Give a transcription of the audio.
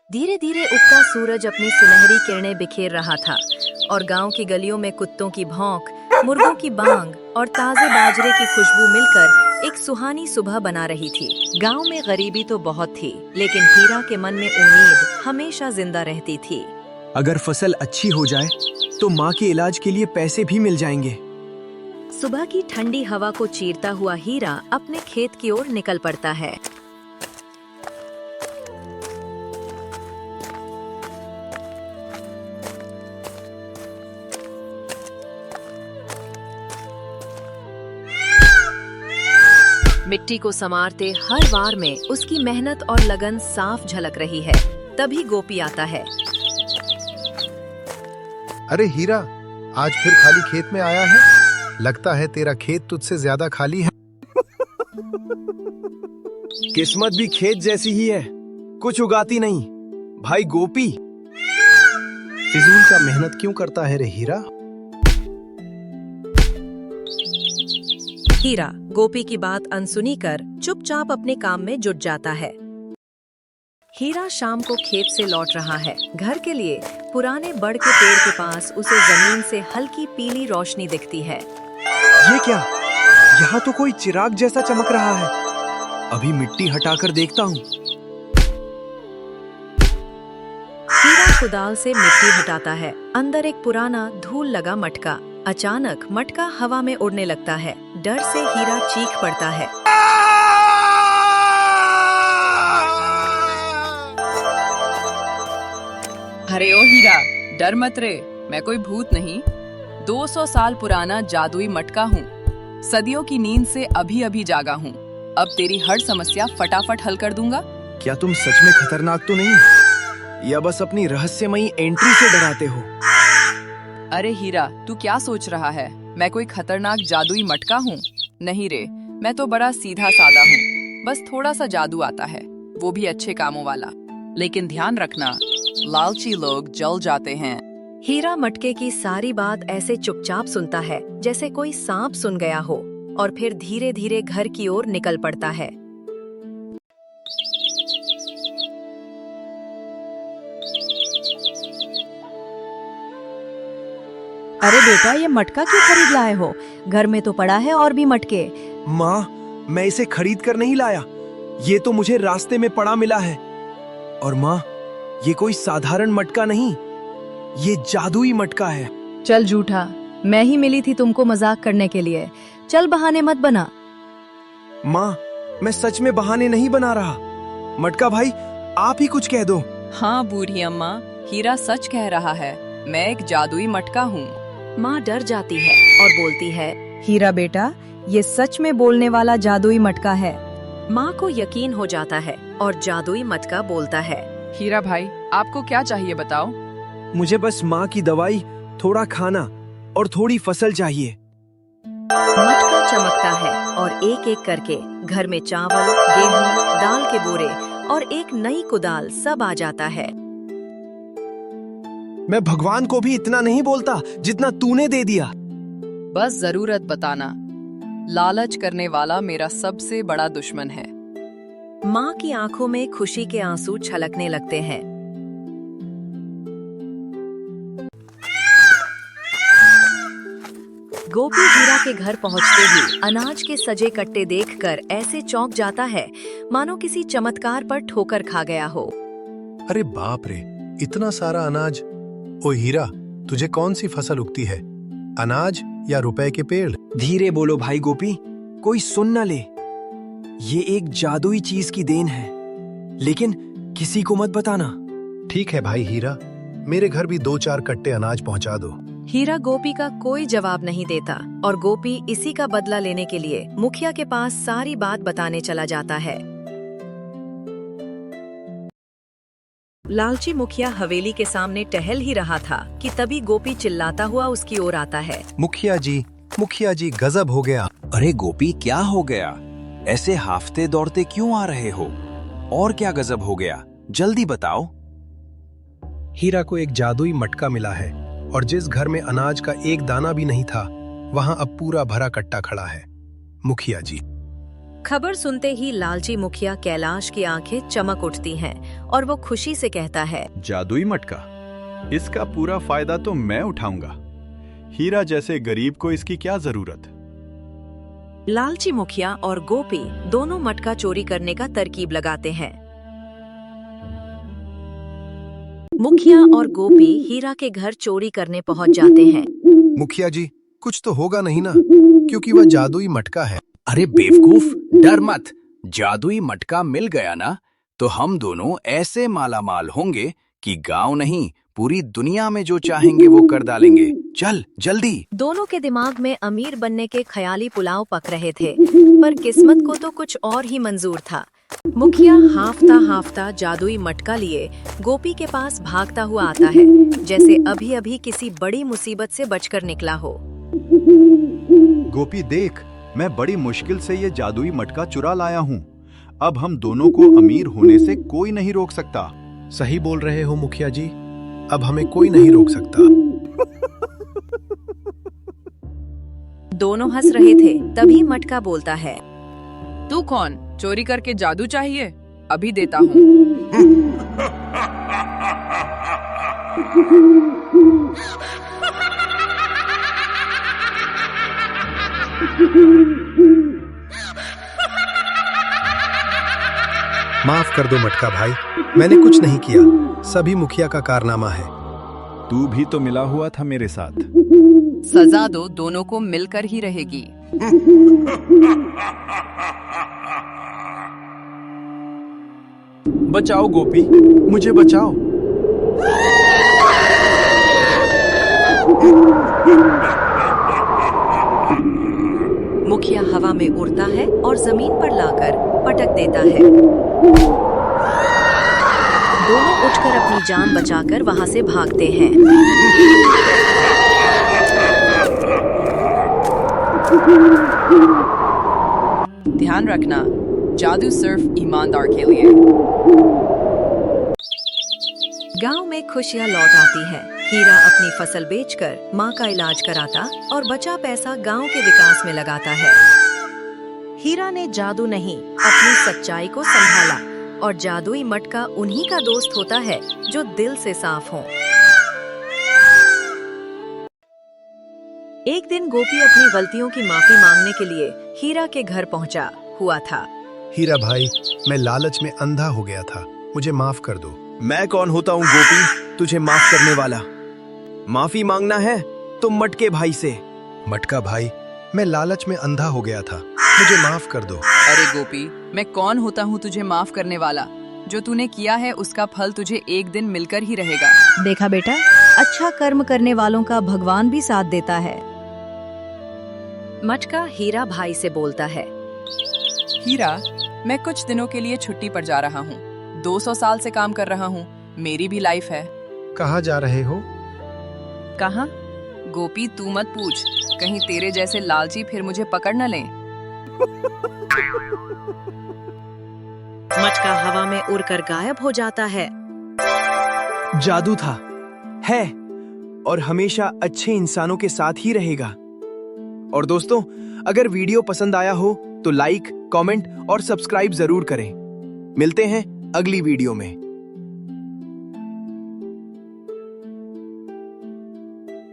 धीरे धीरे उगता सूरज अपनी सुनहरी किरणें बिखेर रहा था और गांव की गलियों में कुत्तों की भौंक, मुर्गों की बांग और ताजे बाजरे की खुशबू मिलकर एक सुहानी सुबह बना रही थी। गांव में गरीबी तो बहुत थी, लेकिन हीरा के मन में उम्मीद हमेशा जिंदा रहती थी। अगर फसल अच्छी हो जाए तो माँ के इलाज के लिए पैसे भी मिल जाएंगे। सुबह की ठंडी हवा को चीरता हुआ हीरा अपने खेत की ओर निकल पड़ता है। मिट्टी को संवारते हर वार में उसकी मेहनत और लगन साफ झलक रही है। तभी गोपी आता है। अरे हीरा, आज फिर खाली खेत में आया है? लगता है तेरा खेत तुझसे ज्यादा खाली है। किस्मत भी खेत जैसी ही है, कुछ उगाती नहीं। भाई गोपी, फिजूल का मेहनत क्यों करता है रे हीरा? हीरा गोपी की बात अनसुनी कर चुपचाप अपने काम में जुट जाता है। हीरा शाम को खेत से लौट रहा है। घर के लिए पुराने बड़ के पेड़ के पास उसे जमीन से हल्की पीली रोशनी दिखती है। ये क्या? यहाँ तो कोई चिराग जैसा चमक रहा है। अभी मिट्टी हटाकर देखता हूँ। हीरा कुदाल से मिट्टी हटाता है। अंदर एक पुराना धूल लगा मटका। अचानक मटका हवा में उड़ने लगता है। डर से हीरा चीख पड़ता है। अरे ओ हीरा, डर मत रे, मैं कोई भूत नहीं। 200 साल पुराना जादुई मटका हूँ। सदियों की नींद से अभी अभी जागा हूँ। अब तेरी हर समस्या फटाफट हल कर दूंगा। क्या तुम सच में खतरनाक तो नहीं, या बस अपनी रहस्यमयी एंट्री से डराते हो? अरे हीरा, तू क्या सोच रहा है? मैं कोई खतरनाक जादुई मटका हूँ? नहीं रे, मैं तो बड़ा सीधा सादा हूँ। बस थोड़ा सा जादू आता है, वो भी अच्छे कामों वाला। लेकिन ध्यान रखना, लालची लोग जल जाते हैं। हीरा मटके की सारी बात ऐसे चुपचाप सुनता है जैसे कोई सांप सुन गया हो, और फिर धीरे धीरे घर की ओर निकल पड़ता है। अरे बेटा, ये मटका क्यों खरीद लाए हो? घर में तो पड़ा है और भी मटके। माँ, मैं इसे खरीद कर नहीं लाया। ये तो मुझे रास्ते में पड़ा मिला है। और माँ, ये कोई साधारण मटका नहीं, ये जादुई मटका है। चल झूठा, मैं ही मिली थी तुमको मजाक करने के लिए। चल बहाने मत बना। माँ, मैं सच में बहाने नहीं बना रहा। मटका भाई, आप ही कुछ कह दो। हाँ बूढ़ी अम्मा, हीरा सच कह रहा है। मैं एक जादुई मटका हूँ। माँ डर जाती है और बोलती है, हीरा बेटा, ये सच में बोलने वाला जादुई मटका है। माँ को यकीन हो जाता है और जादुई मटका बोलता है। हीरा भाई, आपको क्या चाहिए बताओ? मुझे बस माँ की दवाई, थोड़ा खाना और थोड़ी फसल चाहिए। मटका चमकता है और एक एक करके घर में चावल, गेहूं, दाल के बोरे और एक नई कुदाल सब आ जाता है। मैं भगवान को भी इतना नहीं बोलता जितना तूने दे दिया। बस जरूरत बताना। लालच करने वाला मेरा सबसे बड़ा दुश्मन है। माँ की आंखों में खुशी के आंसू छलकने लगते हैं। गोपी हीरा के घर पहुंचते ही अनाज के सजे कट्टे देखकर ऐसे चौंक जाता है मानो किसी चमत्कार पर ठोकर खा गया हो। अरे बाप रे, इतना सारा अनाज! ओ हीरा, तुझे कौन सी फसल उगती है, अनाज या रुपए के पेड़? धीरे बोलो भाई गोपी, कोई सुन न ले। ये एक जादुई चीज की देन है, लेकिन किसी को मत बताना। ठीक है भाई हीरा, मेरे घर भी 2-4 कट्टे अनाज पहुंचा दो। हीरा गोपी का कोई जवाब नहीं देता और गोपी इसी का बदला लेने के लिए मुखिया के पास सारी बात बताने चला जाता है। लालची मुखिया हवेली के सामने टहल ही रहा था कि तभी गोपी चिल्लाता हुआ उसकी ओर आता है। मुखिया जी, गजब हो गया। अरे गोपी, क्या हो गया? ऐसे हाफते दौड़ते क्यों आ रहे हो? और क्या गजब हो गया? जल्दी बताओ। हीरा को एक जादुई मटका मिला है और जिस घर में अनाज का एक दाना भी नहीं था, वहां अब पूरा भरा कट्टा खड़ा है। मुखिया जी, खबर सुनते ही लालची मुखिया कैलाश की आंखें चमक उठती हैं और वो खुशी से कहता है, जादुई मटका, इसका पूरा फायदा तो मैं उठाऊंगा। हीरा जैसे गरीब को इसकी क्या जरूरत। लालची मुखिया और गोपी दोनों मटका चोरी करने का तरकीब लगाते हैं। मुखिया और गोपी हीरा के घर चोरी करने पहुंच जाते हैं। मुखिया जी, कुछ तो होगा नहीं ना, क्योंकि वह जादुई मटका है। अरे बेवकूफ, डर मत। जादुई मटका मिल गया ना तो हम दोनों ऐसे मालामाल होंगे कि गांव नहीं, पूरी दुनिया में जो चाहेंगे वो कर डालेंगे। चल जल्दी। दोनों के दिमाग में अमीर बनने के ख्याली पुलाव पक रहे थे, पर किस्मत को तो कुछ और ही मंजूर था। मुखिया हाफता हाफता जादुई मटका लिए गोपी के पास भागता हुआ आता है, जैसे अभी अभी किसी बड़ी मुसीबत से बचकर निकला हो। गोपी देख, मैं बड़ी मुश्किल से ये जादुई मटका चुरा लाया हूँ। अब हम दोनों को अमीर होने से कोई नहीं रोक सकता। सही बोल रहे हो मुखिया जी, अब हमें कोई नहीं रोक सकता। दोनों हंस रहे थे, तभी मटका बोलता है, तू कौन? चोरी करके जादू चाहिए? अभी देता हूँ। माफ कर दो मटका भाई, मैंने कुछ नहीं किया, सभी मुखिया का कारनामा है। तू भी तो मिला हुआ था मेरे साथ। सजा दो, दोनों को मिलकर ही रहेगी। बचाओ गोपी, मुझे बचाओ। मुखिया हवा में उड़ता है और जमीन पर लाकर पटक देता है। दोनों उठकर अपनी जान बचाकर वहां से भागते हैं। ध्यान रखना, जादू सिर्फ ईमानदार के लिए। गांव में खुशियां लौट आती हैं। हीरा अपनी फसल बेचकर मां का इलाज कराता और बचा पैसा गांव के विकास में लगाता है। हीरा ने जादू नहीं, अपनी सच्चाई को संभाला और जादुई मटका उन्हीं का दोस्त होता है जो दिल से साफ हो। एक दिन गोपी अपनी गलतियों की माफी मांगने के लिए हीरा के घर पहुंचा हुआ था। हीरा भाई, मैं लालच में अंधा हो गया था, मुझे माफ कर दो। मैं कौन होता हूँ गोपी, तुझे माफ करने वाला? माफी मांगना है तो मटके भाई से। मटका भाई, मैं लालच में अंधा हो गया था, मुझे माफ कर दो। अरे गोपी, मैं कौन होता हूँ तुझे माफ करने वाला? जो तूने किया है उसका फल तुझे एक दिन मिलकर ही रहेगा। देखा बेटा, अच्छा कर्म करने वालों का भगवान भी साथ देता है। मटका हीरा भाई से बोलता है, हीरा, मैं कुछ दिनों के लिए छुट्टी पर जा रहा हूँ। 200 साल से काम कर रहा हूँ, मेरी भी लाइफ है। कहाँ जा रहे हो? कहाँ? गोपी, तू मत पूछ, कहीं तेरे जैसे लालची फिर मुझे पकड़ न लें। मटका हवा में उड़कर गायब हो जाता है। जादू था, है और हमेशा अच्छे इंसानों के साथ ही रहेगा। और दोस्तों, अगर वीडियो पसंद आया हो तो लाइक, कमेंट और सब्सक्राइब जरूर करें। मिलते हैं अगली वीडियो में।